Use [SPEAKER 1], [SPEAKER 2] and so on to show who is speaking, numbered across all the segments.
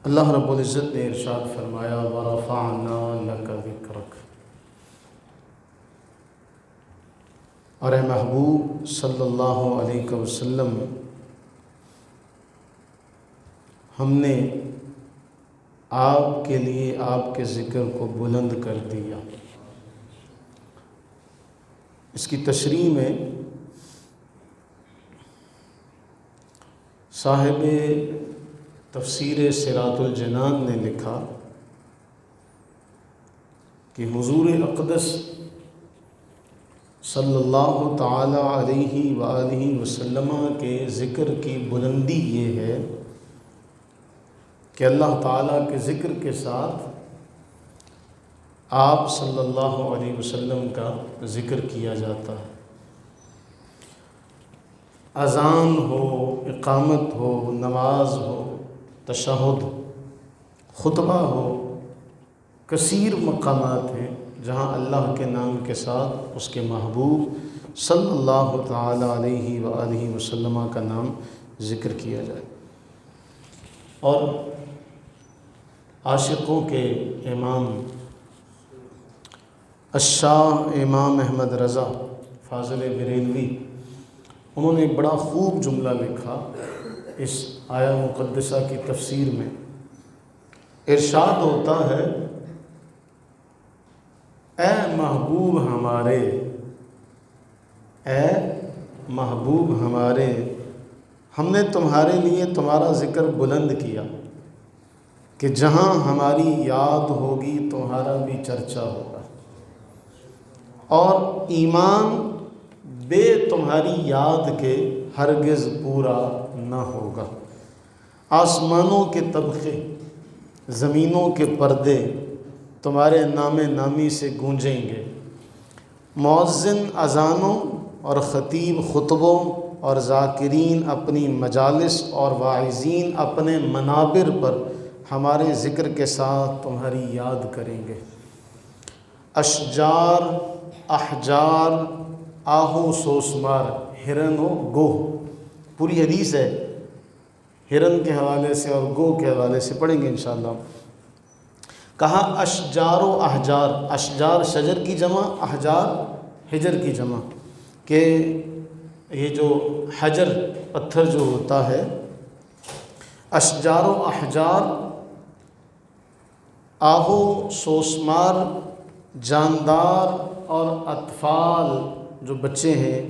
[SPEAKER 1] اللہ رب العزت نے ارشاد فرمایا وَرَفَعْنَا لَكَ ذِكْرَكَ، اور اے محبوب صلی اللہ علیہ وسلم ہم نے آپ کے لیے آپ کے ذکر کو بلند کر دیا۔ اس کی تشریح میں صاحب تفسیر سراۃ الجنان نے لکھا کہ حضور اقدس صلی اللہ تعالی علیہ وآلہ وسلم کے ذکر کی بلندی یہ ہے کہ اللہ تعالیٰ کے ذکر کے ساتھ آپ صلی اللہ علیہ وسلم کا ذکر کیا جاتا ہے۔ اذان ہو، اقامت ہو، نماز ہو، تشہد، خطبہ ہو، کثیر مقامات ہیں جہاں اللہ کے نام کے ساتھ اس کے محبوب صلی اللہ تعالی علیہ وآلہ وسلم کا نام ذکر کیا جائے۔ اور عاشقوں کے امام الشاہ امام احمد رضا فاضل بریلوی، انہوں نے ایک بڑا خوب جملہ لکھا اس آیہ مقدسہ کی تفسیر میں۔ ارشاد ہوتا ہے، اے محبوب ہمارے، اے محبوب ہمارے، ہم نے تمہارے لیے تمہارا ذکر بلند کیا کہ جہاں ہماری یاد ہوگی تمہارا بھی چرچا ہوگا، اور ایمان بے تمہاری یاد کے ہرگز پورا نہ ہوگا۔ آسمانوں کے طبقے، زمینوں کے پردے تمہارے نام نامی سے گونجیں گے، مؤذن اذانوں اور خطیب خطبوں اور ذاکرین اپنی مجالس اور واعظین اپنے منابر پر ہمارے ذکر کے ساتھ تمہاری یاد کریں گے۔ اشجار، احجار، آہو سوسمار، ہرن و گوہ، پوری حدیث ہے، ہرن کے حوالے سے اور گوہ کے حوالے سے پڑھیں گے انشاءاللہ۔ کہا اشجار و احجار، اشجار شجر کی جمع، احجار حجر کی جمع، کہ یہ جو حجر پتھر جو ہوتا ہے، اشجار و احجار، آہو سوسمار، جاندار اور اطفال جو بچے ہیں،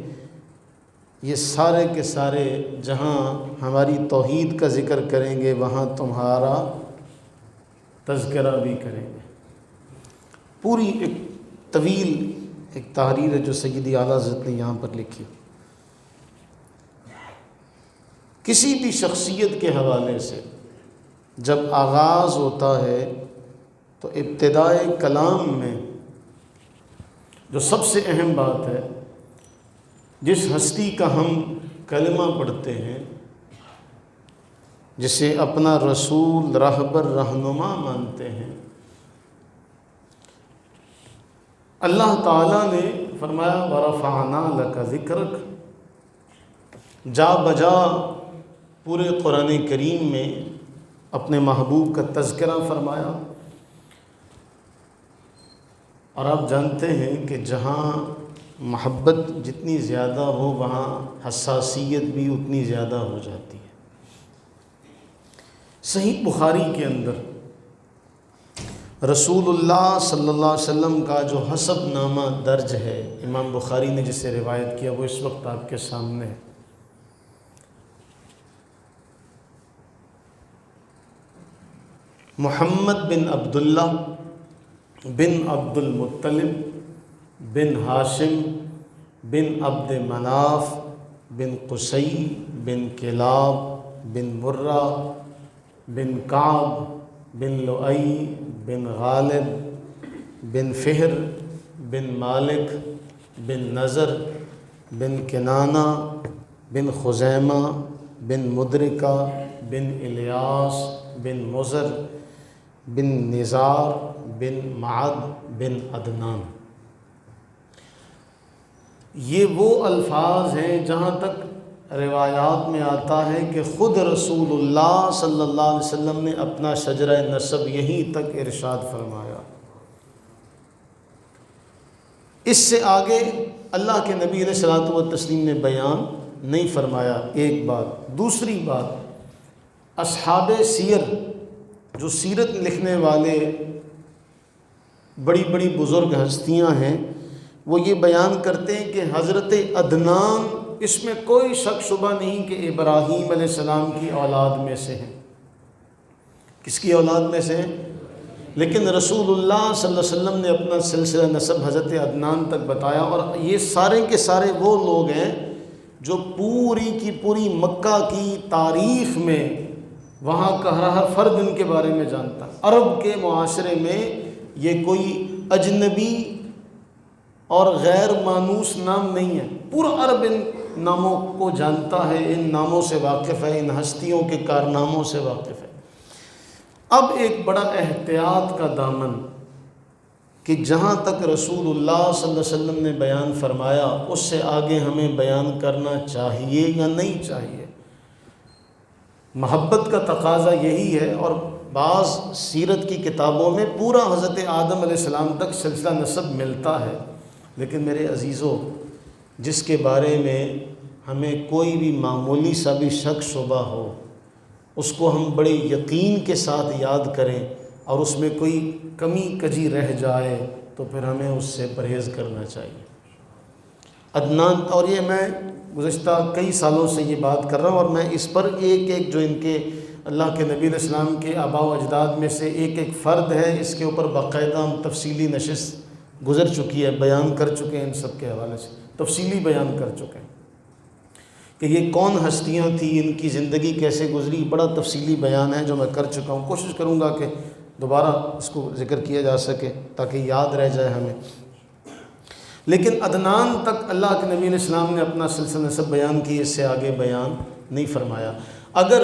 [SPEAKER 1] یہ سارے کے سارے جہاں ہماری توحید کا ذکر کریں گے وہاں تمہارا تذکرہ بھی کریں گے۔ پوری ایک طویل ایک تحریر ہے جو سیدی اعلیٰ حضرت نے یہاں پر لکھی۔ کسی بھی شخصیت کے حوالے سے جب آغاز ہوتا ہے تو ابتدائے کلام میں جو سب سے اہم بات ہے، جس ہستی کا ہم کلمہ پڑھتے ہیں، جسے اپنا رسول، راہبر، رہنما مانتے ہیں، اللہ تعالیٰ نے فرمایا وَرَفَعْنَا لَكَ ذِكْرَكَ، جا بجا پورے قرآن کریم میں اپنے محبوب کا تذکرہ فرمایا۔ اور آپ جانتے ہیں کہ جہاں محبت جتنی زیادہ ہو وہاں حساسیت بھی اتنی زیادہ ہو جاتی ہے۔ صحیح بخاری کے اندر رسول اللہ صلی اللہ علیہ وسلم کا جو حسب نامہ درج ہے، امام بخاری نے جسے روایت کیا وہ اس وقت آپ کے سامنے ہے۔ محمد بن عبداللہ بن عبد المطلب بن ہاشم بن عبد مناف بن قصی بن کلاب بن مرہ بن کعب بن لؤی بن غالب بن فہر بن مالک بن نضر بن کنانہ بن خزیمہ بن مدرکہ بن الیاس بن مضر بن نزار بن معد بن عدنان۔ یہ وہ الفاظ ہیں جہاں تک روایات میں آتا ہے کہ خود رسول اللہ صلی اللہ علیہ وسلم نے اپنا شجرہ نسب یہیں تک ارشاد فرمایا۔ اس سے آگے اللہ کے نبی علیہ الصلوۃ والتسلیم نے بیان نہیں فرمایا، ایک بات۔ دوسری بات، اصحاب سیر جو سیرت لکھنے والے بڑی بڑی بزرگ ہستیاں ہیں، وہ یہ بیان کرتے ہیں کہ حضرت عدنان، اس میں کوئی شک شبہ نہیں کہ ابراہیم علیہ السلام کی اولاد میں سے ہیں۔ کس کی اولاد میں سے ہیں؟ لیکن رسول اللہ صلی اللہ علیہ وسلم نے اپنا سلسلہ نسب حضرت عدنان تک بتایا، اور یہ سارے کے سارے وہ لوگ ہیں جو پوری کی پوری مکہ کی تاریخ میں وہاں کا ہر فرد ان کے بارے میں جانتا۔ عرب کے معاشرے میں یہ کوئی اجنبی اور غیر مانوس نام نہیں ہے، پورا عرب ان ناموں کو جانتا ہے، ان ناموں سے واقف ہے، ان ہستیوں کے کارناموں سے واقف ہے۔ اب ایک بڑا احتیاط کا دامن کہ جہاں تک رسول اللہ صلی اللہ علیہ وسلم نے بیان فرمایا اس سے آگے ہمیں بیان کرنا چاہیے یا نہیں چاہیے۔ محبت کا تقاضا یہی ہے، اور بعض سیرت کی کتابوں میں پورا حضرت آدم علیہ السلام تک سلسلہ نسب ملتا ہے، لیکن میرے عزیزو، جس کے بارے میں ہمیں کوئی بھی معمولی سا بھی شک شبہ ہو، اس کو ہم بڑے یقین کے ساتھ یاد کریں، اور اس میں کوئی کمی کجی رہ جائے تو پھر ہمیں اس سے پرہیز کرنا چاہیے۔ عدنان، اور یہ میں گزشتہ کئی سالوں سے یہ بات کر رہا ہوں، اور میں اس پر ایک ایک جو ان کے اللہ کے نبی علیہ السلام کے آباء و اجداد میں سے ایک ایک فرد ہے، اس کے اوپر باقاعدہ ہم تفصیلی نشست گزر چکی ہے، بیان کر چکے ہیں، ان سب کے حوالے سے تفصیلی بیان کر چکے ہیں کہ یہ کون ہستیاں تھیں، ان کی زندگی کیسے گزری، بڑا تفصیلی بیان ہے جو میں کر چکا ہوں۔ کوشش کروں گا کہ دوبارہ اس کو ذکر کیا جا سکے تاکہ یاد رہ جائے ہمیں۔ لیکن عدنان تک اللہ کے نبی علیہ السلام نے اپنا سلسلہ نسب بیان کی، اس سے آگے بیان نہیں فرمایا۔ اگر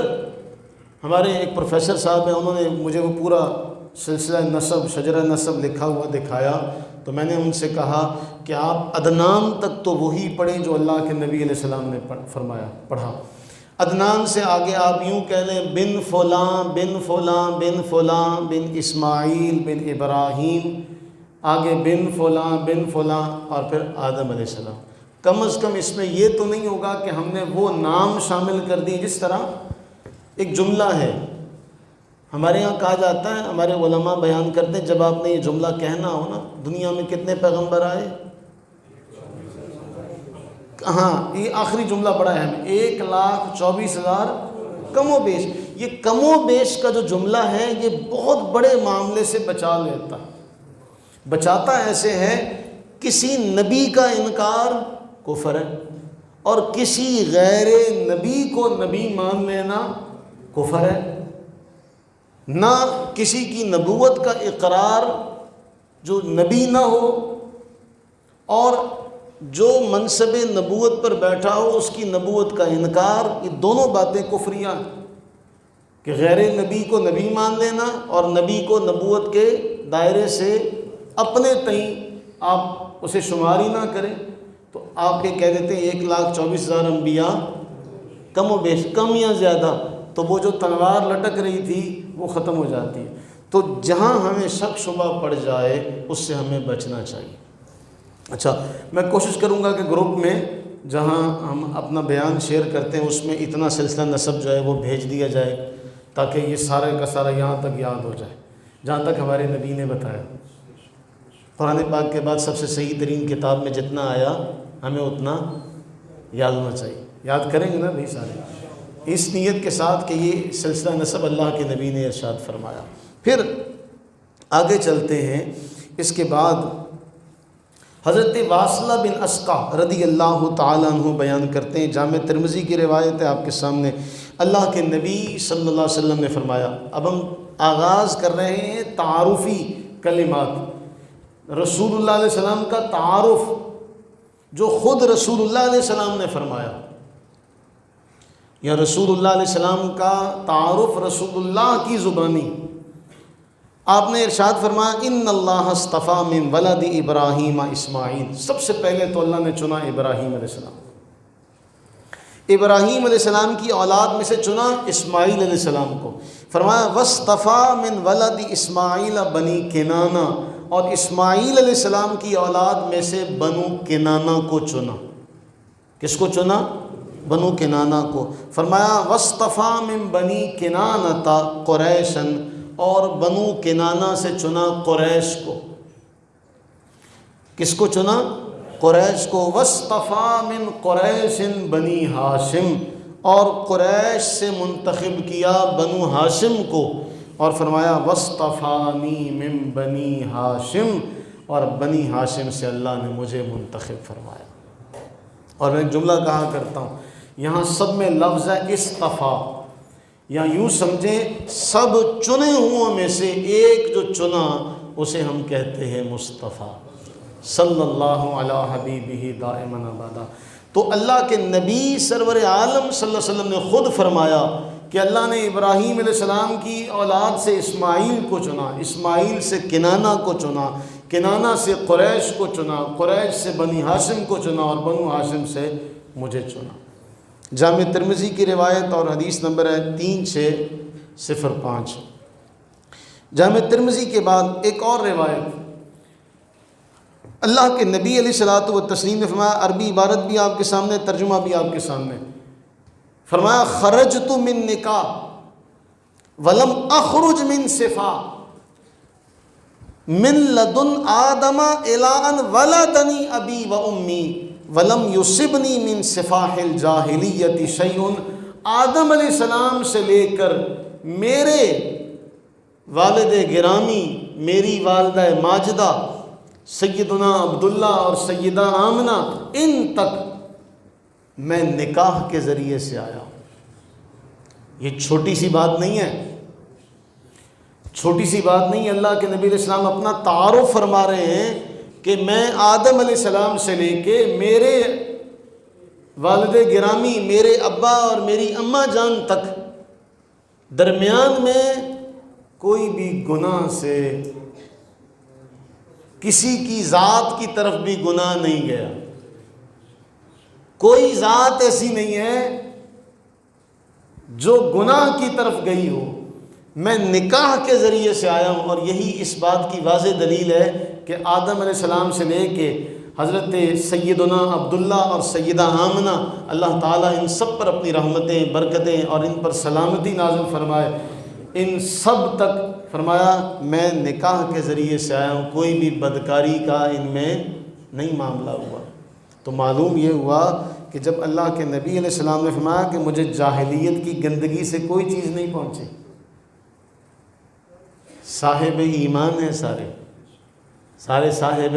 [SPEAKER 1] ہمارے ایک پروفیسر صاحب ہیں، انہوں نے مجھے وہ پورا سلسلہ نسب، شجرہ نسب لکھا ہوا دکھایا، تو میں نے ان سے کہا کہ آپ عدنان تک تو وہی پڑھیں جو اللہ کے نبی علیہ السلام نے پڑھا۔ عدنان سے آگے آپ یوں کہہ لیں بن فلاں بن فلاں بن فلاں بن اسماعیل بن ابراہیم، آگے بن فلاں بن فلاں، اور پھر آدم علیہ السلام۔ کم از کم اس میں یہ تو نہیں ہوگا کہ ہم نے وہ نام شامل کر دیے۔ جس طرح ایک جملہ ہے ہمارے یہاں کہا جاتا ہے، ہمارے علماء بیان کرتے ہیں، جب آپ نے یہ جملہ کہنا ہو نا، دنیا میں کتنے پیغمبر آئے؟ ہاں، یہ آخری جملہ بڑا اہم ہے، 1,24,000 کم و بیش۔ یہ کم و بیش کا جو جملہ ہے یہ بہت بڑے معاملے سے بچاتا ایسے ہے، کسی نبی کا انکار کفر ہے، اور کسی غیر نبی کو نبی مان لینا کفر ہے، نہ کسی کی نبوت کا اقرار جو نبی نہ ہو، اور جو منصب نبوت پر بیٹھا ہو اس کی نبوت کا انکار، یہ دونوں باتیں کفریاں ہیں کہ غیر نبی کو نبی مان لینا اور نبی کو نبوت کے دائرے سے اپنے تئیں آپ اسے شمار ہی نہ کریں۔ تو آپ یہ کہہ دیتے ہیں 1,24,000 انبیاء کم و بیش، کم یا زیادہ، تو وہ جو تلوار لٹک رہی تھی وہ ختم ہو جاتی ہے۔ تو جہاں ہمیں شک شبہ پڑ جائے اس سے ہمیں بچنا چاہیے۔ اچھا، میں کوشش کروں گا کہ گروپ میں جہاں ہم اپنا بیان شیئر کرتے ہیں اس میں اتنا سلسلہ نسب جو ہے وہ بھیج دیا جائے، تاکہ یہ سارے کا سارا یہاں تک یاد ہو جائے جہاں تک ہمارے نبی نے بتایا۔ قرآن پاک کے بعد سب سے صحیح ترین کتاب میں جتنا آیا ہمیں اتنا یاد ہونا چاہیے۔ یاد کریں گے نا بھائی سارے، اس نیت کے ساتھ کہ یہ سلسلہ نسب اللہ کے نبی نے ارشاد فرمایا۔ پھر آگے چلتے ہیں۔ اس کے بعد حضرت واصلہ بن اسقع رضی اللہ تعالیٰ عنہ بیان کرتے ہیں، جامع ترمذی کی روایت ہے آپ کے سامنے، اللہ کے نبی صلی اللہ علیہ وسلم نے فرمایا۔ اب ہم آغاز کر رہے ہیں تعارفی کلمات، رسول اللہ علیہ السلام کا تعارف جو خود رسول اللہ علیہ السلام نے فرمایا، یا رسول اللہ علیہ السلام کا تعارف رسول اللہ کی زبانی۔ آپ نے ارشاد فرمایا ان اللہ اصطفیٰ من ولد ابراہیم اسماعیل، سب سے پہلے تو اللہ نے چنا ابراہیم علیہ السلام۔ ابراہیم علیہ السلام کی اولاد میں سے چنا اسماعیل علیہ السلام کو. فرمایا وَاصْطَفَىٰ مِنْ وَلَدِ اسماعیل بنی کنانہ، اور اسماعیل علیہ السلام کی اولاد میں سے بنو کنانہ کو چنا. کس کو چنا؟ بنو کنانہ کو. فرمایا وَاصْطَفَىٰ مِنْ بنی کنانۃ قریشًا، اور بنو کنانہ سے چنا قریش کو. کس کو چنا؟ قریش کو. وَاصْطَفَىٰ مِنْ قُرَيْشٍ بنی ہاشم، اور قریش سے منتخب کیا بنو ہاشم کو. اور فرمایا وَاصْطَفَانِي مِنْ بنی ہاشم، اور بنی ہاشم سے اللہ نے مجھے منتخب فرمایا. اور میں ایک جملہ کہا کرتا ہوں، یہاں سب میں لفظ ہے اصطفیٰ، یا یوں سمجھیں سب چنے ہوں میں سے ایک جو چنا اسے ہم کہتے ہیں مصطفیٰ صلی اللہ علی حبیبہ دائما ابدا. تو اللہ کے نبی سرور عالم صلی اللہ علیہ وسلم نے خود فرمایا کہ اللہ نے ابراہیم علیہ السلام کی اولاد سے اسماعیل کو چنا، اسماعیل سے کنانہ کو چنا، کنانہ سے قریش کو چنا، قریش سے بنی ہاشم کو چنا، اور بنو ہاشم سے مجھے چنا. جامع ترمذی کی روایت اور حدیث نمبر ہے 3605. جامع ترمذی کے بعد ایک اور روایت، اللہ کے نبی علیہ الصلوۃ والتسلیم نے فرمایا، عربی عبارت بھی آپ کے سامنے، ترجمہ بھی آپ کے سامنے. فرمایا خرجت من نکاح ولم اخرج من صفا من لدن آدم الی ان ولدنی ابی و امی ولم یصبنی من صفاح الجاہلیت شیء. آدم علیہ السلام سے لے کر میرے والد گرامی، میری والدہ ماجدہ سیدنا عبداللہ اور سیدہ آمنہ، ان تک میں نکاح کے ذریعے سے آیا ہوں. یہ چھوٹی سی بات نہیں ہے، چھوٹی سی بات نہیں. اللہ کے نبی علیہ السلام اپنا تعارف فرما رہے ہیں کہ میں آدم علیہ السلام سے لے کے میرے والد گرامی، میرے ابا اور میری اماں جان تک درمیان میں کوئی بھی گناہ سے، کسی کی ذات کی طرف بھی گناہ نہیں گیا. کوئی ذات ایسی نہیں ہے جو گناہ کی طرف گئی ہو. میں نکاح کے ذریعے سے آیا ہوں. اور یہی اس بات کی واضح دلیل ہے کہ آدم علیہ السلام سے لے کے حضرت سیدنا عبداللہ اور سیدہ آمنہ، اللہ تعالیٰ ان سب پر اپنی رحمتیں، برکتیں اور ان پر سلامتی نازل فرمائے. ان سب تک فرمایا میں نکاح کے ذریعے سے آیا ہوں، کوئی بھی بدکاری کا ان میں نہیں معاملہ ہوا. تو معلوم یہ ہوا کہ جب اللہ کے نبی علیہ السلام نے فرمایا کہ مجھے جاہلیت کی گندگی سے کوئی چیز نہیں پہنچی، صاحب ایمان ہیں، سارے صاحب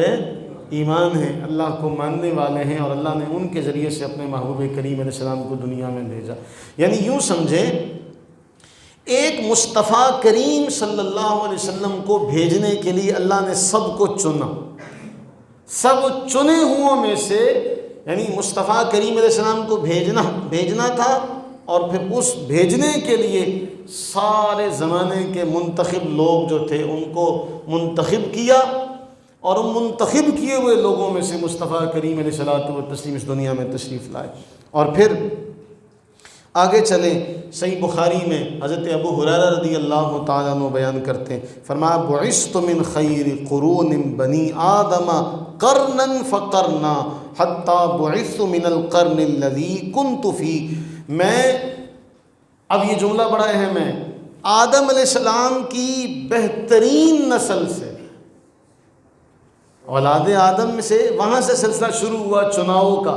[SPEAKER 1] ایمان ہیں، اللہ کو ماننے والے ہیں، اور اللہ نے ان کے ذریعے سے اپنے محبوب کریم علیہ السلام کو دنیا میں بھیجا. یعنی یوں سمجھیں ایک مصطفیٰ کریم صلی اللہ علیہ وسلم کو بھیجنے کے لیے اللہ نے سب کو چنا. سب چنے ہوں میں سے، یعنی مصطفیٰ کریم علیہ السلام کو بھیجنا تھا، اور پھر اس بھیجنے کے لیے سارے زمانے کے منتخب لوگ جو تھے ان کو منتخب کیا، اور ان منتخب کیے ہوئے لوگوں میں سے مصطفیٰ کریم علیہ الصلوۃ والتسلیم اس دنیا میں تشریف لائے. اور پھر آگے چلیں، صحیح بخاری میں حضرت ابو ہریرہ رضی اللہ تعالیٰ عنہ بیان کرتے ہیں، فرمایا بعثت من خیر قرون بنی آدم قرنا فقرنا حتی بعثت من القرن الذی کنت فی. میں، اب یہ جملہ بڑا اہم ہے، آدم علیہ السلام کی بہترین نسل سے، اولاد آدم میں سے، وہاں سے سلسلہ شروع ہوا چناؤ کا.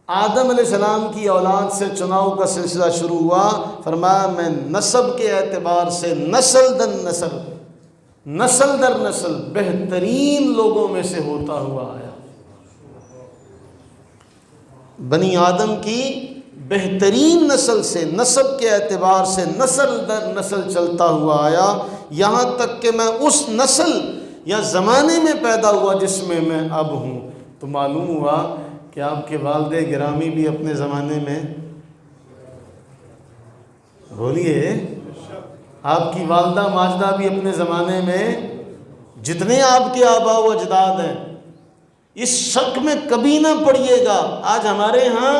[SPEAKER 1] آدم علیہ السلام کی اولاد سے چناؤ کا سلسلہ شروع ہوا. فرمایا میں نسب کے اعتبار سے نسل در نسل بہترین لوگوں میں سے ہوتا ہوا آیا. بنی آدم کی بہترین نسل سے، نسب کے اعتبار سے نسل در نسل چلتا ہوا آیا، یہاں تک کہ میں اس نسل یا زمانے میں پیدا ہوا جس میں میں اب ہوں. تو معلوم ہوا کہ آپ کے والد گرامی بھی اپنے زمانے میں، بولیے، آپ کی والدہ ماجدہ بھی اپنے زمانے میں، جتنے آپ کے آباء و اجداد ہیں، اس شک میں کبھی نہ پڑیے گا. آج ہمارے ہاں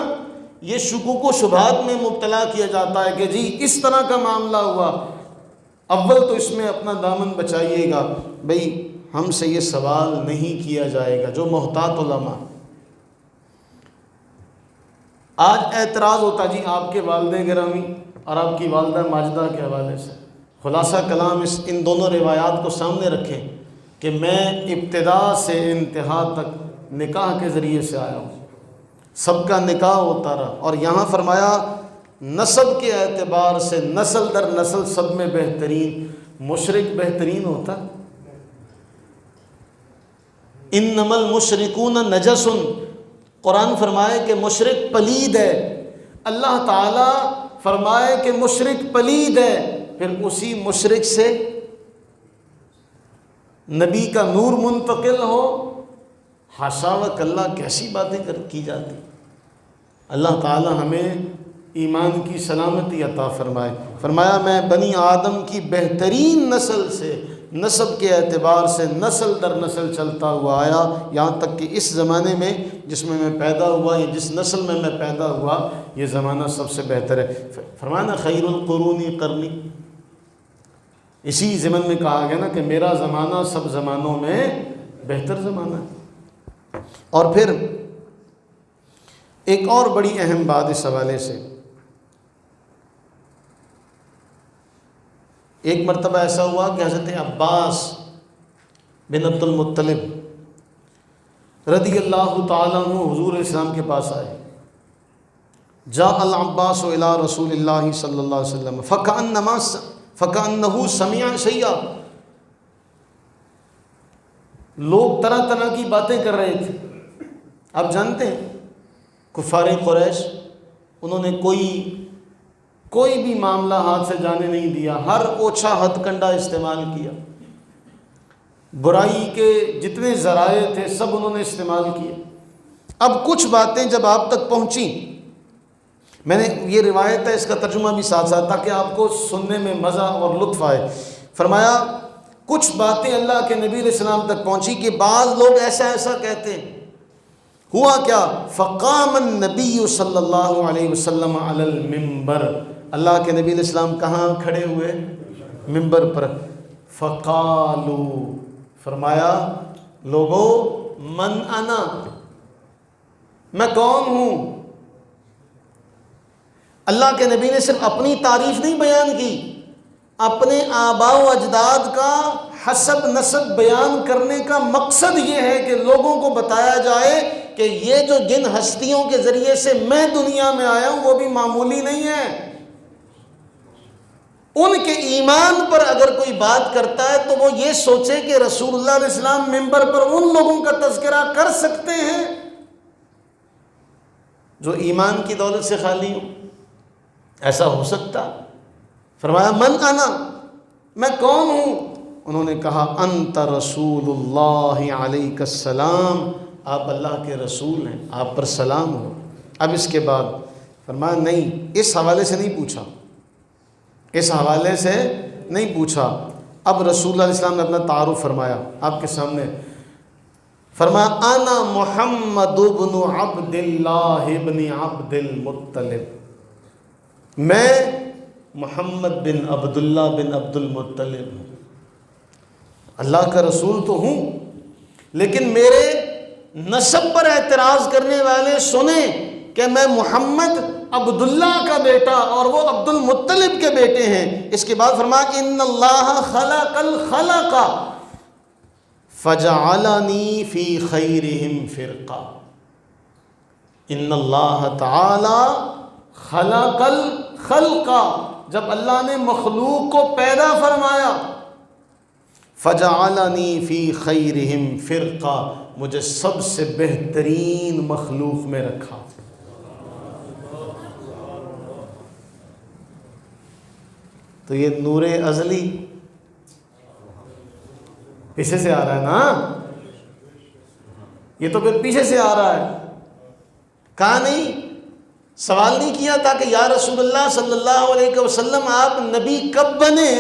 [SPEAKER 1] یہ شکوک و شبہات میں مبتلا کیا جاتا ہے کہ جی اس طرح کا معاملہ ہوا، اول تو اس میں اپنا دامن بچائیے گا، بھئی ہم سے یہ سوال نہیں کیا جائے گا۔ جو محتاط علماء، آج اعتراض ہوتا جی آپ کے والد گرامی اور آپ کی والدہ ماجدہ کے حوالے سے، خلاصہ کلام ان دونوں روایات کو سامنے رکھیں کہ میں ابتدا سے انتہا تک نکاح کے ذریعے سے آیا ہوں، سب کا نکاح ہوتا رہا، اور یہاں فرمایا نسب کے اعتبار سے نسل در نسل سب میں بہترین مشرک بہترین ہوتا۔ انما المشرکون نجس، قرآن فرمائے کہ مشرک پلید ہے، اللہ تعالیٰ فرمائے کہ مشرک پلید ہے، پھر اسی مشرک سے نبی کا نور منتقل ہو، حاشا و کلا، کیسی باتیں کی جاتی۔ اللہ تعالیٰ ہمیں ایمان کی سلامتی عطا فرمائے۔ فرمایا میں بنی آدم کی بہترین نسل سے، نسب کے اعتبار سے نسل در نسل چلتا ہوا آیا، یہاں تک کہ اس زمانے میں جس میں میں پیدا ہوا یا جس نسل میں میں پیدا ہوا، یہ زمانہ سب سے بہتر ہے۔ فرمانا خیر القرون قرنی، اسی ضمن میں کہا گیا نا کہ میرا زمانہ سب زمانوں میں بہتر زمانہ ہے۔ اور پھر ایک اور بڑی اہم بات اس حوالے سے، ایک مرتبہ ایسا ہوا کہ حضرت عباس بن عبد المطلب رضی اللہ تعالیٰ عنہ حضور اسلام کے پاس آئے۔ جاء العباس الى رسول اللہ صلی اللہ علیہ وسلم فکأنہ سمع شیئا، لوگ طرح طرح کی باتیں کر رہے تھے۔ آپ جانتے ہیں کفار قریش، انہوں نے کوئی بھی معاملہ ہاتھ سے جانے نہیں دیا، ہر اوچھا ہتھ کنڈا استعمال کیا، برائی کے جتنے ذرائع تھے سب انہوں نے استعمال کیے۔ اب کچھ باتیں جب آپ تک پہنچیں، میں نے یہ روایت ہے، اس کا ترجمہ بھی ساتھ ساتھ تاکہ آپ کو سننے میں مزہ اور لطف آئے۔ فرمایا کچھ باتیں اللہ کے نبی علیہ السلام تک پہنچی کہ بعض لوگ ایسا کہتے ہیں۔ ہوا کیا؟ فقام النبی صلی اللہ علیہ وسلم علی المنبر، اللہ کے نبی علیہ السلام کہاں کھڑے ہوئے؟ منبر پر۔ فقالو، فرمایا لوگو من انا، میں کون ہوں؟ اللہ کے نبی نے صرف اپنی تعریف نہیں بیان کی، اپنے آباء و اجداد کا حسب نسب بیان کرنے کا مقصد یہ ہے کہ لوگوں کو بتایا جائے کہ یہ جو جن ہستیوں کے ذریعے سے میں دنیا میں آیا ہوں وہ بھی معمولی نہیں ہے۔ ان کے ایمان پر اگر کوئی بات کرتا ہے تو وہ یہ سوچے کہ رسول اللہ علیہ السلام منبر پر ان لوگوں کا تذکرہ کر سکتے ہیں جو ایمان کی دولت سے خالی ہوں۔ ایسا ہو سکتا؟ فرمایا من انا، میں کون ہوں؟ انہوں نے کہا انت رسول اللہ علیہ السلام، آپ اللہ کے رسول ہیں، آپ پر سلام ہو۔ اب اس کے بعد فرمایا نہیں، اس حوالے سے نہیں پوچھا، اس حوالے سے نہیں پوچھا۔ اب رسول اللہ علیہ السلام نے اپنا تعارف فرمایا آپ کے سامنے۔ فرمایا انا محمد بن عبد اللہ بن عبد المطلب، میں محمد بن عبداللہ بن عبد المطلب ہوں۔ اللہ کا رسول تو ہوں، لیکن میرے نسب پر اعتراض کرنے والے سنیں کہ میں محمد عبداللہ کا بیٹا اور وہ عبد المطلب کے بیٹے ہیں۔ اس کے بعد فرمایا کہ ان اللہ خلق الخلق فجعلنی فی خیرہم فرقہ، ان اللہ تعالی خلق الخلق، جب اللہ نے مخلوق کو پیدا فرمایا، فجعلنی فی خیرہم فرقہ، مجھے سب سے بہترین مخلوق میں رکھا۔ تو یہ نور ازلی پیچھے سے آ رہا ہے نا، یہ تو پھر پیچھے سے آ رہا ہے۔ کہا نہیں، سوال نہیں کیا تھا کہ یا رسول اللہ صلی اللہ علیہ وسلم آپ نبی کب بنے؟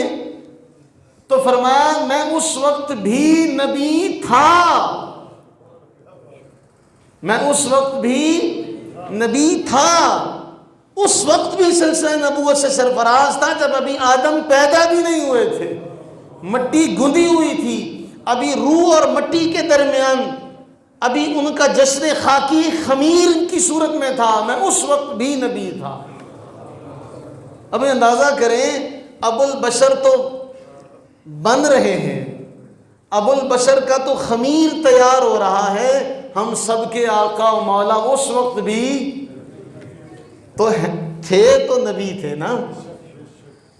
[SPEAKER 1] تو فرمایا میں اس وقت بھی نبی تھا، میں اس وقت بھی نبی تھا، اس وقت بھی سلسلہ نبوت سے سرفراز تھا جب ابھی آدم پیدا بھی نہیں ہوئے تھے، مٹی گندی ہوئی تھی، ابھی روح اور مٹی کے درمیان ابھی ان کا جشن خاکی خمیر کی صورت میں تھا، میں اس وقت بھی نبی تھا۔ اب اندازہ کریں، ابو البشر تو بن رہے ہیں، ابو البشر کا تو خمیر تیار ہو رہا ہے، ہم سب کے آقا و مولا اس وقت بھی تو تھے، تو نبی تھے نا۔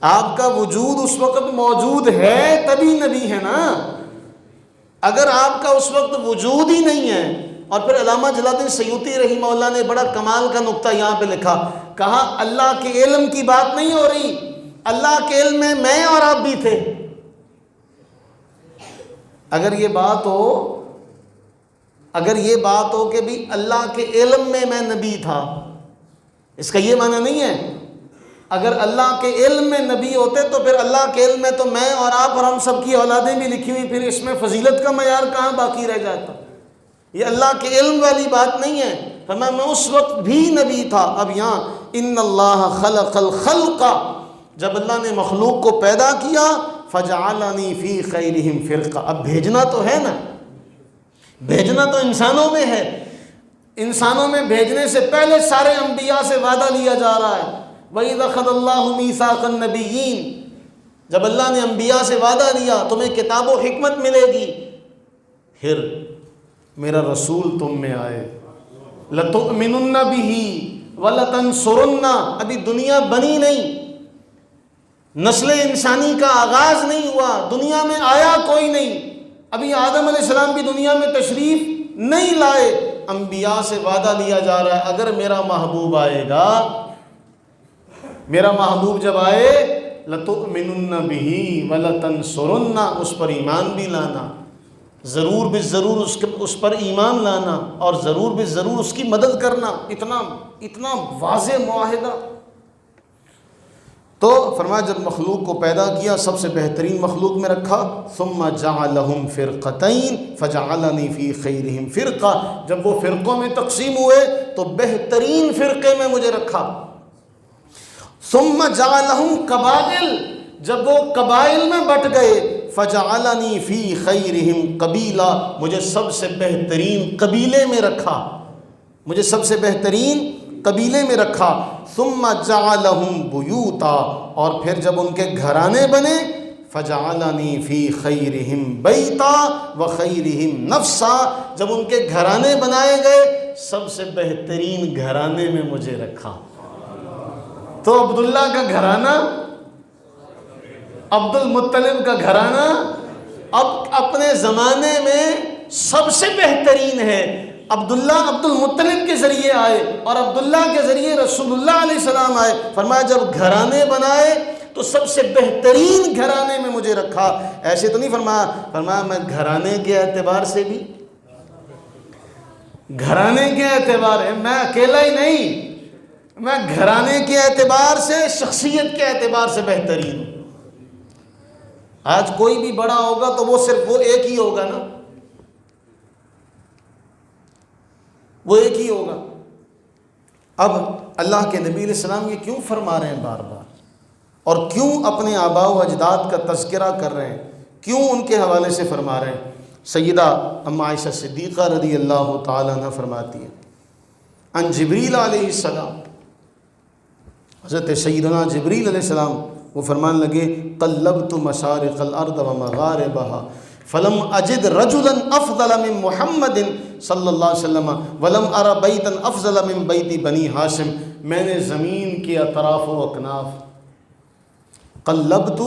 [SPEAKER 1] آپ کا وجود اس وقت موجود ہے تبھی نبی ہے نا۔ اگر آپ کا اس وقت وجود ہی نہیں ہے، اور پھر علامہ جلال الدین سیوطی رحمہ اللہ نے بڑا کمال کا نقطہ یہاں پہ لکھا، کہا اللہ کے علم کی بات نہیں ہو رہی، اللہ کے علم میں اور آپ بھی تھے۔ اگر یہ بات ہو کہ بھی اللہ کے علم میں نبی تھا، اس کا یہ معنی نہیں ہے اگر اللہ کے علم میں نبی ہوتے تو پھر اللہ کے علم میں تو میں اور آپ اور ہم سب کی اولادیں بھی لکھی ہوئی، پھر اس میں فضیلت کا معیار کہاں باقی رہ جاتا؟ یہ اللہ کے علم والی بات نہیں ہے، فرمایا میں اس وقت بھی نبی تھا۔ اب یہاں ان اللہ خلق الخلق، جب اللہ نے مخلوق کو پیدا کیا، فجعلنی فی خیرہم فرقہ، اب بھیجنا تو ہے نا، بھیجنا تو انسانوں میں ہے، انسانوں میں بھیجنے سے پہلے سارے انبیاء سے وعدہ لیا جا رہا ہے۔ وَإِذْ أَخَذَ اللَّهُ مِيثَاقَ النَّبِيِّينَ، جب اللہ نے انبیاء سے وعدہ لیا تمہیں کتاب و حکمت ملے گی، پھر میرا رسول تم میں آئے، لَتُؤْمِنُنَّ بِهِ وَلَتَنْصُرُنَّ، ابھی دنیا بنی نہیں، نسل انسانی کا آغاز نہیں ہوا، دنیا میں آیا کوئی نہیں، ابھی آدم علیہ السلام بھی دنیا میں تشریف نہیں لائے، انبیاء سے وعدہ لیا جا رہا ہے اگر میرا محبوب آئے گا، میرا محبوب جب آئے، لَتُؤْمِنُنَّ بِهِ وَلَتَنْصُرُنَّ، اس پر ایمان بھی لانا، ضرور بالضرور اس پر ایمان لانا، اور ضرور بالضرور اس کی مدد کرنا، اتنا واضح معاہدہ۔ تو فرمایا جب مخلوق کو پیدا کیا سب سے بہترین مخلوق میں رکھا، ثم جعلہم فرقتین فجعلنی فی خیرہم فرقہ، جب وہ فرقوں میں تقسیم ہوئے تو بہترین فرقے میں مجھے رکھا۔ ثم جعلہم قبائل، جب وہ قبائل میں بٹ گئے، فجعلنی فی خیرہم قبیلہ، مجھے سب سے بہترین قبیلے میں رکھا، مجھے سب سے بہترین قبیلے میں رکھا۔ ثم جعلہم بیوتا، اور پھر جب ان کے گھرانے بنے، فجعلنی فی خیرہم بیتا وخیرہم نفسا، جب ان کے گھرانے بنائے گئے سب سے بہترین گھرانے میں مجھے رکھا۔ تو عبداللہ کا گھرانہ، عبد المطلب کا گھرانہ اب اپنے زمانے میں سب سے بہترین ہے۔ عبداللہ عبد المطلب کے ذریعے آئے اور عبداللہ کے ذریعے رسول اللہ علیہ السلام آئے، فرمایا جب گھرانے بنائے تو سب سے بہترین گھرانے میں مجھے رکھا۔ ایسے تو نہیں فرمایا میں گھرانے کے اعتبار سے بھی، گھرانے کے اعتبار ہے، میں اکیلا ہی نہیں، میں گھرانے کے اعتبار سے، شخصیت کے اعتبار سے بہترین ہوں۔ آج کوئی بھی بڑا ہوگا تو وہ صرف وہ ایک ہی ہوگا نا، وہ ایک ہی ہوگا۔ اب اللہ کے نبی علیہ السلام یہ کیوں فرما رہے ہیں بار بار، اور کیوں اپنے آباء و اجداد کا تذکرہ کر رہے ہیں، کیوں ان کے حوالے سے فرما رہے ہیں؟ سیدہ ام عائشہ صدیقہ رضی اللہ تعالیٰ عنہ فرماتی ہیں، ان جبریل علیہ السلام، حضرت سیدنا جبریل علیہ السلام وہ فرمانے لگے، قلبت مشارق الارض ومغاربها فلم اجد رجلا افضل من محمد صلی اللہ علیہ وسلم ولم ارى بیتا افضل من بیت بنی ہاشم، میں نے زمین کے اطراف و اکناف، قلبت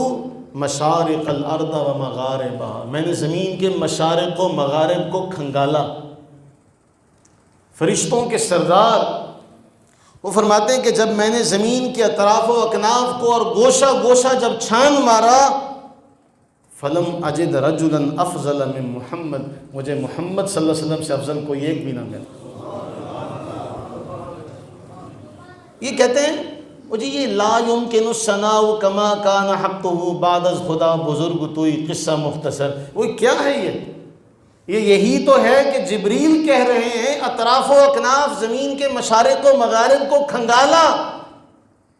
[SPEAKER 1] مشارق الارض ومغاربها، میں نے زمین کے مشارق و مغارب کو کھنگالا۔ فرشتوں کے سردار وہ فرماتے ہیں کہ جب میں نے زمین کے اطراف و اکناف کو اور گوشہ گوشہ جب چھان مارا، فلم اجد رجلا افضل من محمد، مجھے محمد صلی اللہ علیہ وسلم سے افضل کوئی ایک بھی نہ ملا۔ یہ کہتے ہیں وہ جی یہ لا یمکن الثناء کما کان حقہ بعد از خدا بزرگ توئی، قصہ مختصر، وہ کیا ہے یہی تو ہے کہ جبریل کہہ رہے ہیں اطراف و اکناف زمین کے مشارق و مغارب کو کھنگالا،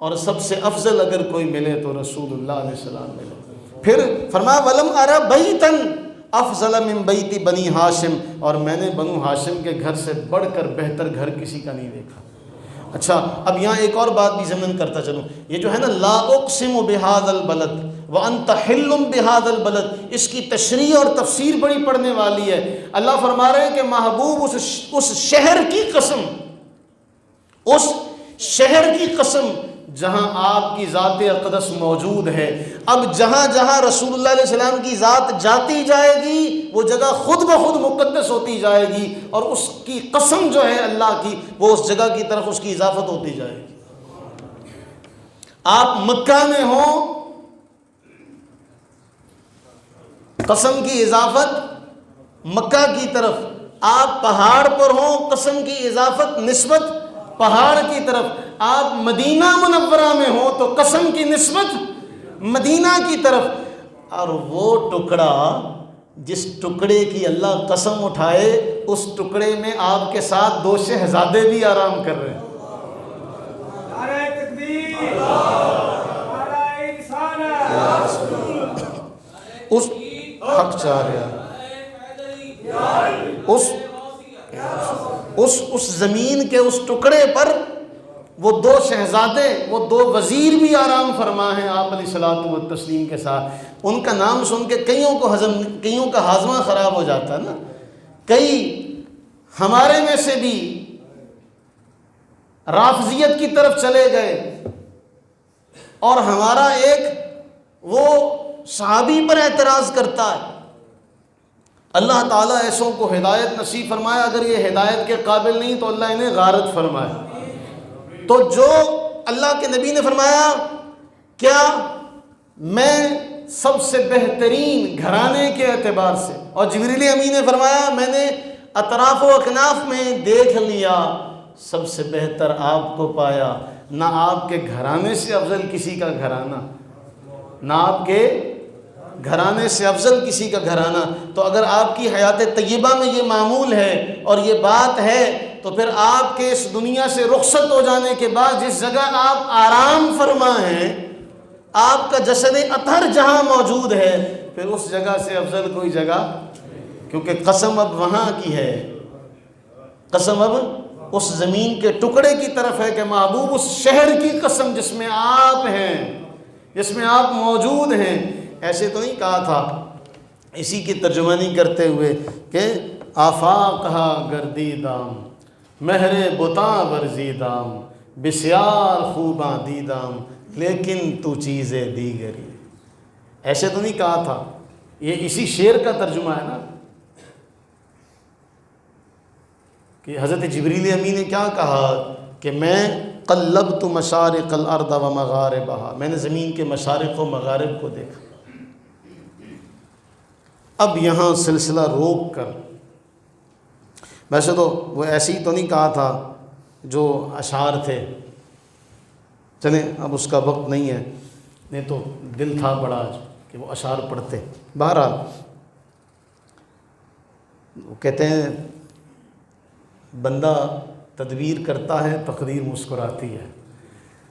[SPEAKER 1] اور سب سے افضل اگر کوئی ملے تو رسول اللہ علیہ السلام ملے۔ پھر فرمایا وَلَمْ أَرَ بَيْتًا افضل من بیت بنی ہاشم، اور میں نے بنو ہاشم کے گھر سے بڑھ کر بہتر گھر کسی کا نہیں دیکھا۔ اچھا، اب یہاں ایک اور بات بھی ضمن کرتا چلوں، یہ جو ہے نا لا اقسم بہذا البلد وانت حل بہذا البلد، اس کی تشریح اور تفسیر بڑی پڑھنے والی ہے۔ اللہ فرما رہے ہیں کہ محبوب اس شہر کی قسم، اس شہر کی قسم جہاں آپ کی ذات اقدس موجود ہے۔ اب جہاں جہاں رسول اللہ علیہ السلام کی ذات جاتی جائے گی وہ جگہ خود بخود مقدس ہوتی جائے گی، اور اس کی قسم جو ہے اللہ کی وہ اس جگہ کی طرف اس کی اضافت ہوتی جائے گی۔ آپ مکہ میں ہوں قسم کی اضافت مکہ کی طرف، آپ پہاڑ پر ہوں قسم کی اضافت نسبت پہاڑ کی طرف، آپ مدینہ منورہ میں ہوں تو قسم کی نسبت مدینہ کی طرف۔ اور وہ ٹکڑا جس ٹکڑے کی اللہ قسم اٹھائے، اس ٹکڑے میں آپ کے ساتھ 2 شہزادے بھی آرام کر رہے ہیں۔
[SPEAKER 2] نعرہ تکبیر، نعرہ رسالت،
[SPEAKER 1] اس حق چاہ رہا اس زمین کے اس ٹکڑے پر وہ 2 شہزادے، وہ 2 وزیر بھی آرام فرما ہیں آپ علیہ الصلوۃ والتسلیم کے ساتھ۔ ان کا نام سن کے کئیوں کا ہاضمہ خراب ہو جاتا ہے نا۔ کئی ہمارے میں سے بھی رافضیت کی طرف چلے گئے، اور ہمارا ایک وہ صحابی پر اعتراض کرتا ہے۔ اللہ تعالیٰ ایسوں کو ہدایت نصیب فرمائے، اگر یہ ہدایت کے قابل نہیں تو اللہ انہیں غارت فرمائے۔ تو جو اللہ کے نبی نے فرمایا کیا میں سب سے بہترین گھرانے کے اعتبار سے، اور جبریل امین نے فرمایا میں نے اطراف و اکناف میں دیکھ لیا، سب سے بہتر آپ کو پایا، نہ آپ کے گھرانے سے افضل کسی کا گھرانہ، نہ آپ کے گھرانے سے افضل کسی کا گھرانہ۔ تو اگر آپ کی حیات طیبہ میں یہ معمول ہے اور یہ بات ہے، تو پھر آپ کے اس دنیا سے رخصت ہو جانے کے بعد جس جگہ آپ آرام فرما ہیں، آپ کا جسد اطہر جہاں موجود ہے، پھر اس جگہ سے افضل کوئی جگہ، کیونکہ قسم اب وہاں کی ہے، قسم اب اس زمین کے ٹکڑے کی طرف ہے کہ محبوب اس شہر کی قسم جس میں آپ ہیں، جس میں آپ موجود ہیں۔ ایسے تو نہیں کہا تھا اسی کی ترجمانی کرتے ہوئے کہ آفاقہا گردیدام مہر بتاں ورزیدام بسیار خوباں دیدام لیکن تو چیزیں دیگری۔ ایسے تو نہیں کہا تھا، یہ اسی شعر کا ترجمہ ہے نا، کہ حضرت جبریل امین نے کیا کہا کہ میں قلبت مشارق الارض و مغاربہا، میں نے زمین کے مشارق و مغارب کو دیکھا۔ اب یہاں سلسلہ روک کر، ویسے تو وہ ایسے ہی تو نہیں کہا تھا جو اشعار تھے، چلیں اب اس کا وقت نہیں ہے، نہیں تو دل تھا بڑا آج کہ وہ اشعار پڑھتے۔ بہرحال وہ کہتے ہیں بندہ تدبیر کرتا ہے تقدیر مسکراتی ہے۔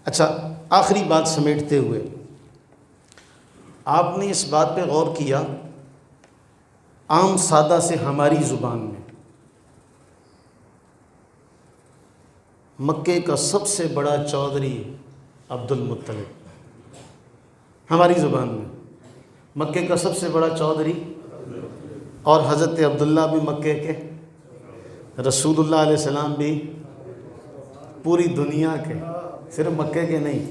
[SPEAKER 1] اچھا، آخری بات سمیٹتے ہوئے، آپ نے اس بات پہ غور کیا، عام سادہ سے ہماری زبان میں مکے کا سب سے بڑا چودھری عبد المطلب، ہماری زبان میں مکے کا سب سے بڑا چودھری، اور حضرت عبداللہ بھی مکے کے، رسول اللہ علیہ السلام بھی پوری دنیا کے، صرف مکے کے نہیں۔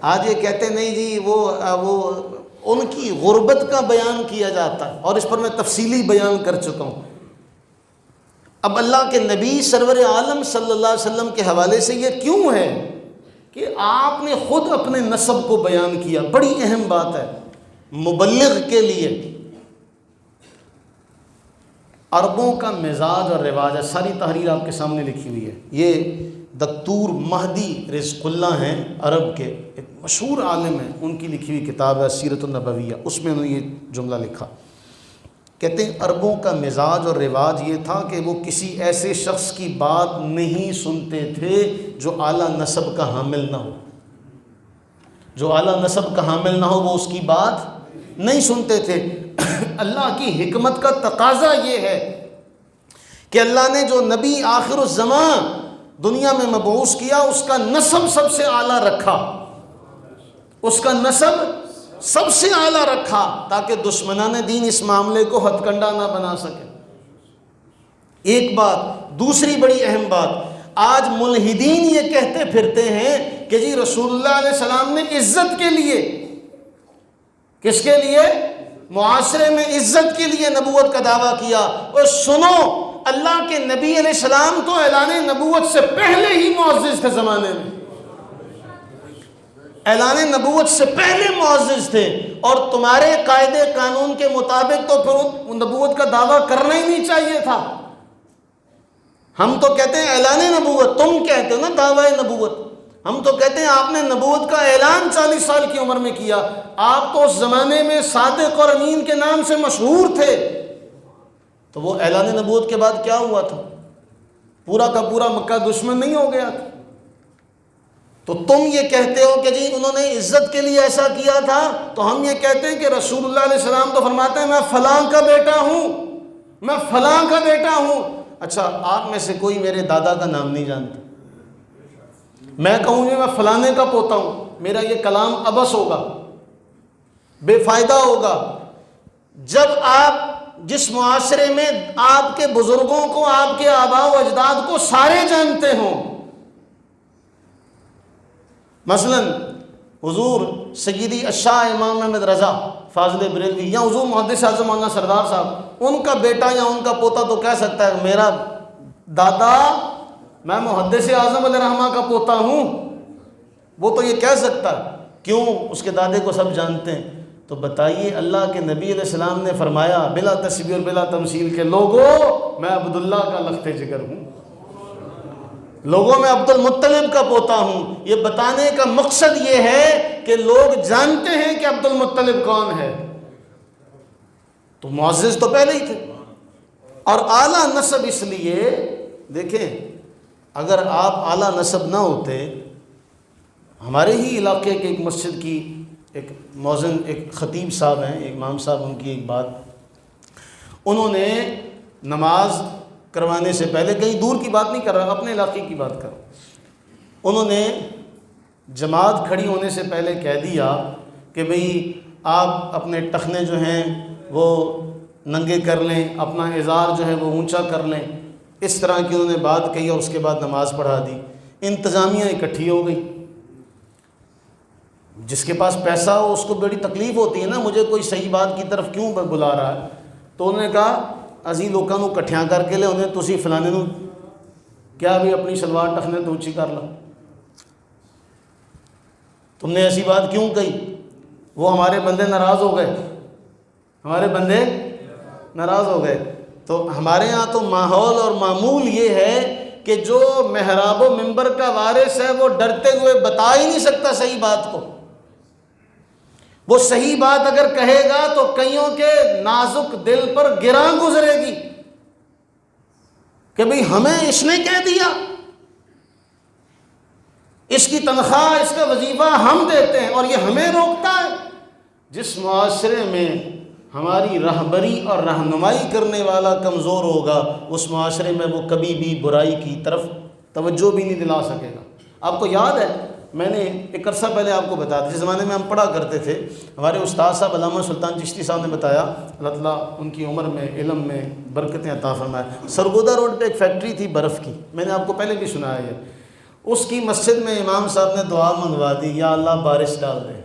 [SPEAKER 1] آج یہ کہتے نہیں جی وہ ان کی غربت کا بیان کیا جاتا ہے، اور اس پر میں تفصیلی بیان کر چکا ہوں۔ اب اللہ کے نبی سرور عالم صلی اللہ علیہ وسلم کے حوالے سے یہ کیوں ہے کہ آپ نے خود اپنے نسب کو بیان کیا، بڑی اہم بات ہے مبلغ کے لیے۔ عربوں کا مزاج اور رواج ہے، ساری تحریر آپ کے سامنے لکھی ہوئی ہے۔ یہ دکتور مہدی رزق اللہ ہیں، عرب کے ایک مشہور عالم ہیں، ان کی لکھی ہوئی کتاب ہے سیرت النبویہ، اس میں انہوں نے یہ جملہ لکھا کہتے ہیں عربوں کا مزاج اور رواج یہ تھا کہ وہ کسی ایسے شخص کی بات نہیں سنتے تھے جو اعلیٰ نسب کا حامل نہ ہو. جو اعلیٰ نسب کا حامل نہ ہو وہ اس کی بات نہیں سنتے تھے. اللہ کی حکمت کا تقاضا یہ ہے کہ اللہ نے جو نبی آخر الزمان دنیا میں مبعوث کیا اس کا نسب سب سے اعلیٰ رکھا، اس کا نسب سب سے اعلیٰ رکھا تاکہ دشمنان دین اس معاملے کو ہتھ کنڈا نہ بنا سکے. ایک بات. دوسری بڑی اہم بات، آج ملحدین یہ کہتے پھرتے ہیں کہ جی رسول اللہ علیہ السلام نے عزت کے لیے، کس کے لیے؟ معاشرے میں عزت کے لیے نبوت کا دعویٰ کیا. اور سنو، اللہ کے نبی علیہ السلام تو اعلان نبوت سے پہلے ہی معزز تھے. زمانے میں اعلان نبوت سے پہلے معزز تھے، اور تمہارے قاعدے قانون کے مطابق تو پھر نبوت کا دعویٰ کرنا ہی نہیں چاہیے تھا. ہم تو کہتے ہیں اعلان نبوت، تم کہتے ہو نا دعویٰ نبوت. ہم تو کہتے ہیں آپ نے نبوت کا اعلان 40 سال کی عمر میں کیا. آپ تو اس زمانے میں صادق اور امین کے نام سے مشہور تھے. تو وہ اعلان نبوت کے بعد کیا ہوا تھا؟ پورا کا پورا مکہ دشمن نہیں ہو گیا تھا؟ تو تم یہ کہتے ہو کہ جی انہوں نے عزت کے لیے ایسا کیا تھا، تو ہم یہ کہتے ہیں کہ رسول اللہ علیہ السلام تو فرماتے ہیں میں فلاں کا بیٹا ہوں، میں فلاں کا بیٹا ہوں. اچھا، آپ میں سے کوئی میرے دادا کا نام نہیں جانتا. میں کہوں گی میں فلانے کا پوتا ہوں، میرا یہ کلام ابس ہوگا، بے فائدہ ہوگا. جب آپ جس معاشرے میں آپ کے بزرگوں کو، آپ کے آباء و اجداد کو سارے جانتے ہوں، مثلا حضور سیدی الشاہ امام احمد رضا فاضل بریلوی یا حضور محدث اعظم مولانا سردار صاحب، ان کا بیٹا یا ان کا پوتا تو کہہ سکتا ہے میرا دادا، میں محدث اعظم علیہ رحمہ کا پوتا ہوں. وہ تو یہ کہہ سکتا ہے. کیوں؟ اس کے دادے کو سب جانتے ہیں. تو بتائیے، اللہ کے نبی علیہ السلام نے فرمایا بلا تشبیہ اور بلا تمثیل کہ لوگوں میں عبداللہ کا لخت جگر ہوں، لوگوں میں عبد المطلب کا پوتا ہوں. یہ بتانے کا مقصد یہ ہے کہ لوگ جانتے ہیں کہ عبد المطلب کون ہے. تو معزز تو پہلے ہی تھے. اور اعلیٰ نسب اس لیے دیکھیں، اگر آپ اعلیٰ نسب نہ ہوتے، ہمارے ہی علاقے کے ایک مسجد کی ایک مؤذن، ایک خطیب صاحب ہیں، ایک امام صاحب، ان کی ایک بات، انہوں نے نماز کروانے سے پہلے، کہیں دور کی بات نہیں کر رہا، اپنے علاقے کی بات کر رہا، انہوں نے جماعت کھڑی ہونے سے پہلے کہہ دیا کہ بھئی آپ اپنے ٹخنے جو ہیں وہ ننگے کر لیں، اپنا ازار جو ہے وہ اونچا کر لیں. اس طرح کی انہوں نے بات کہی اور اس کے بعد نماز پڑھا دی. انتظامیہ اکٹھی ہو گئی. جس کے پاس پیسہ ہو اس کو بڑی تکلیف ہوتی ہے نا، مجھے کوئی صحیح بات کی طرف کیوں بلا رہا ہے. تو انہوں نے کہا ਅਸੀਂ ਲੋਕਾਂ ਨੂੰ ਇਕੱਠਿਆਂ ਕਰਕੇ ਲਿਆਉਂਦੇ, ਤੁਸੀਂ ਫਲਾਣੇ ਨੂੰ ਕਿਹਾ بھی اپنی شلوار ٹخنے تو اونچی کر لو. تم نے ایسی بات کیوں کہی؟ وہ ہمارے بندے ناراض ہو گئے، ہمارے بندے ناراض ہو گئے. تو ہمارے ہاں تو ماحول اور معمول یہ ہے کہ جو محراب و منبر کا وارث ہے وہ ڈرتے ہوئے بتا ہی نہیں سکتا صحیح بات کو. وہ صحیح بات اگر کہے گا تو کئیوں کے نازک دل پر گراں گزرے گی کہ بھئی ہمیں اس نے کہہ دیا، اس کی تنخواہ، اس کا وظیفہ ہم دیتے ہیں اور یہ ہمیں روکتا ہے. جس معاشرے میں ہماری رہبری اور رہنمائی کرنے والا کمزور ہوگا، اس معاشرے میں وہ کبھی بھی برائی کی طرف توجہ بھی نہیں دلا سکے گا. آپ کو یاد ہے، میں نے ایک عرصہ پہلے آپ کو بتایا، جس زمانے میں ہم پڑھا کرتے تھے، ہمارے استاد صاحب علامہ سلطان چشتی صاحب نے بتایا، اللہ تعالیٰ ان کی عمر میں، علم میں برکتیں عطا فرمائے. سرگودا روڈ پہ ایک فیکٹری تھی برف کی، میں نے آپ کو پہلے بھی سنایا ہے. اس کی مسجد میں امام صاحب نے دعا منگوا دی، یا اللہ بارش ڈال دے،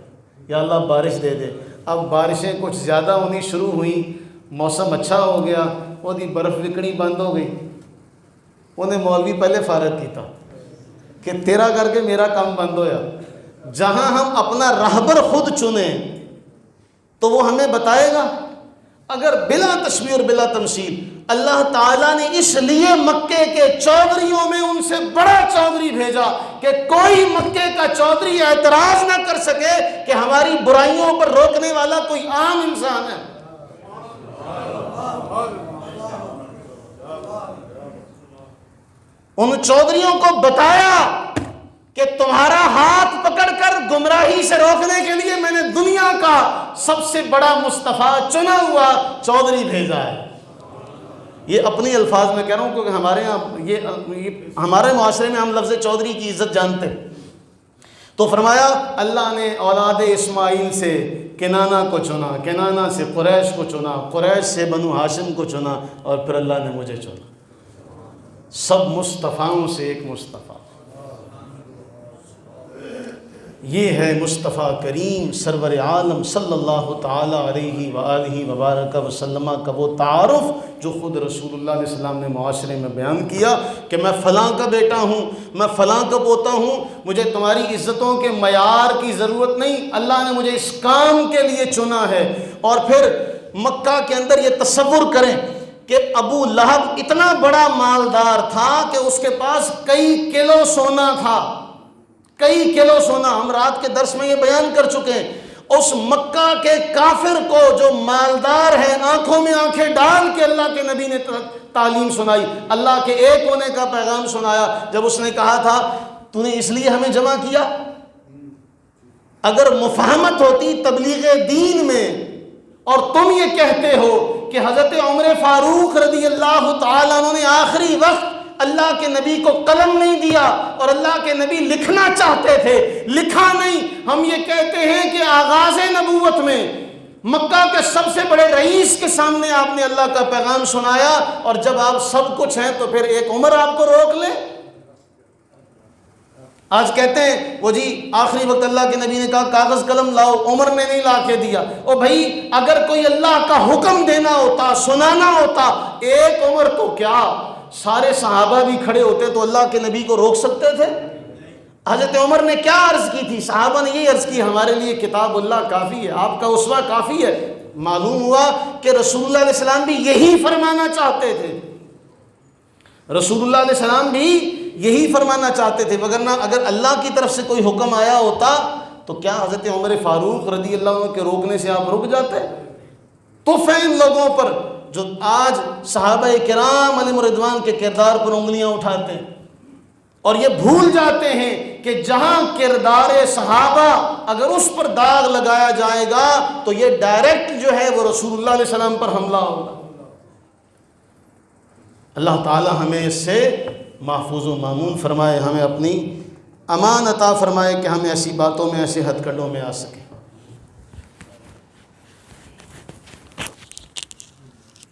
[SPEAKER 1] یا اللہ بارش دے دے. اب بارشیں کچھ زیادہ ہونی شروع ہوئیں، موسم اچھا ہو گیا، وہ دی برف وکڑی بند ہو گئی. انہیں مولوی پہلے فارغ کیتا کہ تیرا کر کے میرا کام بند ہویا. جہاں ہم اپنا راہبر خود چنیں تو وہ ہمیں بتائے گا. اگر بلا تشبیہ اور بلا تمثیل اللہ تعالیٰ نے اس لیے مکے کے چودھریوں میں ان سے بڑا چودھری بھیجا کہ کوئی مکے کا چودھری اعتراض نہ کر سکے کہ ہماری برائیوں پر روکنے والا کوئی عام انسان ہے. ان چودھریوں کو بتایا کہ تمہارا ہاتھ پکڑ کر گمراہی سے روکنے کے لیے میں نے دنیا کا سب سے بڑا مصطفیٰ چنا ہوا چودھری بھیجا ہے. یہ اپنی الفاظ میں کہہ رہا ہوں کیونکہ ہمارے یہاں یہ ہمارے معاشرے میں ہم لفظ چودھری کی عزت جانتے ہیں. تو فرمایا اللہ نے اولاد اسماعیل سے کنانہ کو چنا، کنانہ سے قریش کو چنا، قریش سے بنو ہاشم کو چنا، اور پھر اللہ نے مجھے چنا. سب مصطفیٰوں سے ایک مصطفیٰ. یہ ہے مصطفیٰ کریم سرور عالم صلی اللہ تعالی علیہ وآلہ وبارک وسلم کا وہ تعارف جو خود رسول اللہ علیہ السلام نے معاشرے میں بیان کیا کہ میں فلاں کا بیٹا ہوں، میں فلاں کا پوتا ہوں، مجھے تمہاری عزتوں کے معیار کی ضرورت نہیں، اللہ نے مجھے اس کام کے لیے چنا ہے. اور پھر مکہ کے اندر یہ تصور کریں کہ ابو لہب اتنا بڑا مالدار تھا کہ اس کے پاس کئی کلو سونا تھا، کئی کلو سونا. ہم رات کے درس میں یہ بیان کر چکے ہیں. اس مکہ کے کافر کو جو مالدار ہے، آنکھوں میں آنکھیں ڈال کے اللہ کے نبی نے تعلیم سنائی، اللہ کے ایک ہونے کا پیغام سنایا. جب اس نے کہا تھا تو نے اس لیے ہمیں جمع کیا، اگر مفاہمت ہوتی تبلیغ دین میں اور تم یہ کہتے ہو کہ حضرت عمر فاروق رضی اللہ تعالیٰ عنہ نے آخری وقت اللہ کے نبی کو قلم نہیں دیا اور اللہ کے نبی لکھنا چاہتے تھے، لکھا نہیں. ہم یہ کہتے ہیں کہ آغاز نبوت میں مکہ کے سب سے بڑے رئیس کے سامنے آپ نے اللہ کا پیغام سنایا، اور جب آپ سب کچھ ہیں تو پھر ایک عمر آپ کو روک لے. آج کہتے ہیں وہ جی آخری وقت اللہ کے نبی نے کہا کاغذ قلم لاؤ، عمر نے نہیں لا کے دیا. او بھائی اگر کوئی اللہ کا حکم دینا ہوتا، سنانا ہوتا، ایک عمر تو کیا سارے صحابہ بھی کھڑے ہوتے تو اللہ کے نبی کو روک سکتے تھے؟ حضرت عمر نے کیا عرض کی تھی؟ صحابہ نے یہ عرض کی ہمارے لیے کتاب اللہ کافی ہے، آپ کا اسوہ کافی ہے. معلوم ہوا کہ رسول اللہ علیہ السلام بھی یہی فرمانا چاہتے تھے، رسول اللہ علیہ السلام بھی یہی فرمانا چاہتے تھے. وگرنہ اگر اللہ کی طرف سے کوئی حکم آیا ہوتا تو کیا حضرت عمر فاروق رضی اللہ عنہ کے روکنے سے آپ رک جاتے؟ تو فین لوگوں پر جو آج صحابہ کرام علیہم رضوان کے کردار پر انگلیاں اٹھاتے ہیں اور یہ بھول جاتے ہیں کہ جہاں کردار صحابہ اگر اس پر داغ لگایا جائے گا تو یہ ڈائریکٹ جو ہے وہ رسول اللہ علیہ السلام پر حملہ ہوگا. اللہ تعالی ہمیں اس سے محفوظ و مامون فرمائے، ہمیں اپنی امان عطا فرمائے کہ ہم ایسی باتوں میں، ایسے ہتھ کنڈوں میں آ سکیں.